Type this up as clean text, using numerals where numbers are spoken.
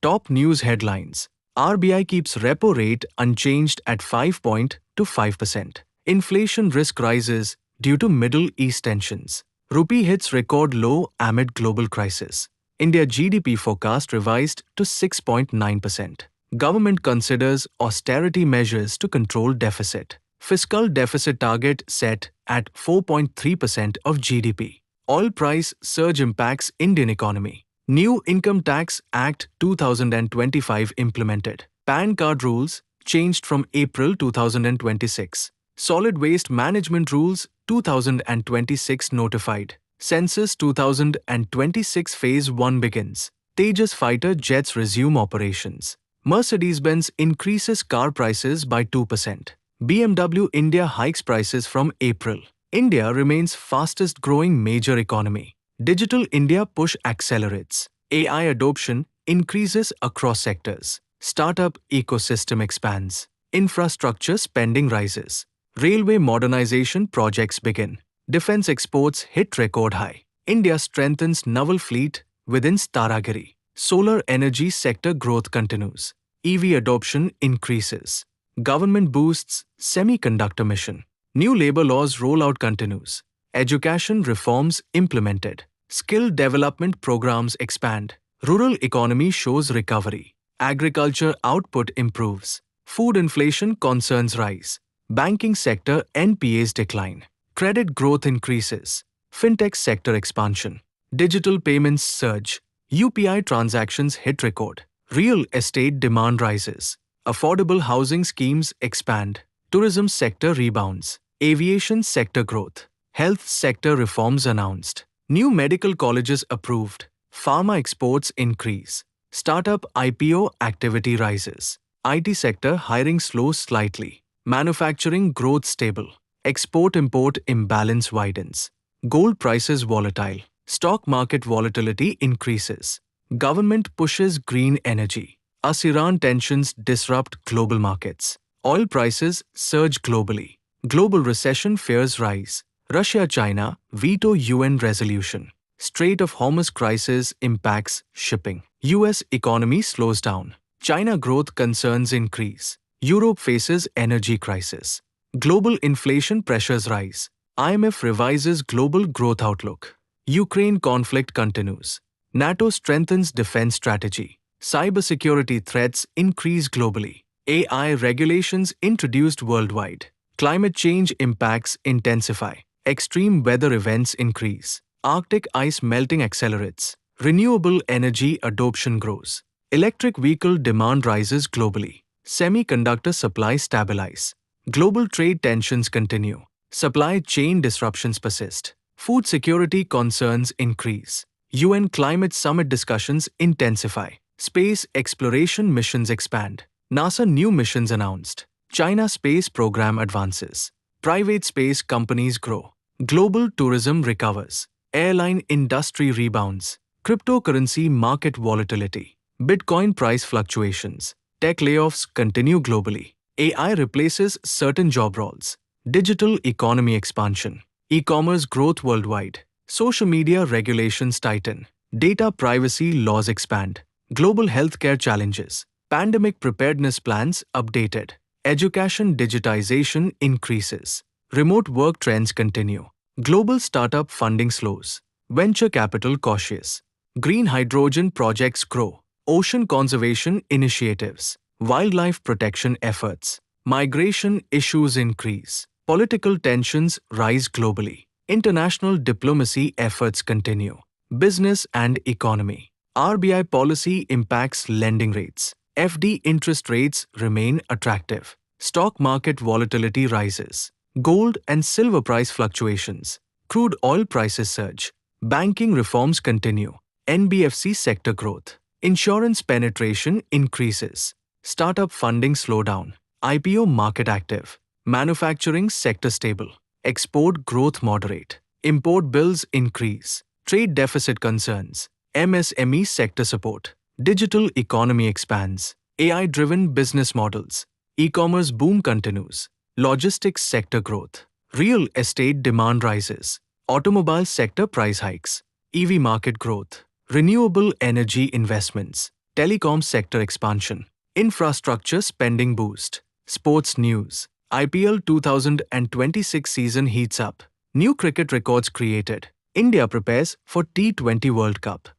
Top news headlines. RBI keeps repo rate unchanged at 5.25%. Inflation risk rises due to Middle East tensions. Rupee hits record low amid global crisis. India GDP forecast revised to 6.9%. Government considers austerity measures to control deficit. Fiscal deficit target set at 4.3% of GDP. Oil price surge impacts Indian economy. New Income Tax Act 2025 implemented. PAN card rules changed from April 2026. Solid Waste Management Rules 2026 notified. Census 2026 Phase 1 begins. Tejas fighter jets resume operations. Mercedes-Benz increases car prices by 2%. BMW India hikes prices from April. India remains fastest growing major economy. Digital India push accelerates. AI adoption increases across sectors. Startup ecosystem expands. Infrastructure spending rises. Railway modernization projects begin. Defense exports hit record high. India strengthens naval fleet within Staragiri. Solar energy sector growth continues. EV adoption increases. Government boosts semiconductor mission. New labor laws rollout continues. Education reforms implemented. Skill development programs expand. Rural economy shows recovery. Agriculture output improves. Food inflation concerns rise. Banking sector NPAs decline. Credit growth increases. Fintech sector expansion. Digital payments surge. UPI transactions hit record. Real estate demand rises. Affordable housing schemes expand. Tourism sector rebounds. Aviation sector growth. Health sector reforms announced. New medical colleges approved. Pharma exports increase. Startup IPO activity rises. IT sector hiring slows slightly. Manufacturing growth stable. Export-import imbalance widens. Gold prices volatile. Stock market volatility increases. Government pushes green energy. US-Iran tensions disrupt global markets. Oil prices surge globally. Global recession fears rise. Russia-China veto UN resolution. Strait of Hormuz crisis impacts shipping. US economy slows down. China growth concerns increase. Europe faces energy crisis. Global inflation pressures rise. IMF revises global growth outlook. Ukraine conflict continues. NATO strengthens defense strategy. Cybersecurity threats increase globally. AI regulations introduced worldwide. Climate change impacts intensify. Extreme weather events increase. Arctic ice melting accelerates. Renewable energy adoption grows. Electric vehicle demand rises globally. Semiconductor supply stabilize. Global trade tensions continue. Supply chain disruptions persist. Food security concerns increase. UN climate summit discussions intensify. Space exploration missions expand. NASA new missions announced. China space program advances. Private space companies grow. Global tourism recovers. Airline industry rebounds. Cryptocurrency market volatility. Bitcoin price fluctuations. Tech layoffs continue globally. AI replaces certain job roles. Digital economy expansion. E-commerce growth worldwide. Social media regulations tighten. Data privacy laws expand. Global healthcare challenges. Pandemic preparedness plans updated. Education digitization increases. Remote work trends continue. Global startup funding slows. Venture capital cautious. Green hydrogen projects grow. Ocean conservation initiatives. Wildlife protection efforts. Migration issues increase. Political tensions rise globally. International diplomacy efforts continue. Business and economy. RBI policy impacts lending rates. FD interest rates remain attractive. Stock market volatility rises. Gold and silver price fluctuations. Crude oil prices surge. Banking reforms continue. NBFC sector growth. Insurance penetration increases. Startup funding slowdown. IPO market active. Manufacturing sector stable. Export growth moderate. Import bills increase. Trade deficit concerns. MSME sector support. Digital economy expands. AI-driven business models. E-commerce boom continues. Logistics sector growth. Real estate demand rises. Automobile sector price hikes. EV market growth. Renewable energy investments. Telecom sector expansion. Infrastructure spending boost. Sports news. IPL 2026 season heats up. New cricket records created. India prepares for T20 World Cup.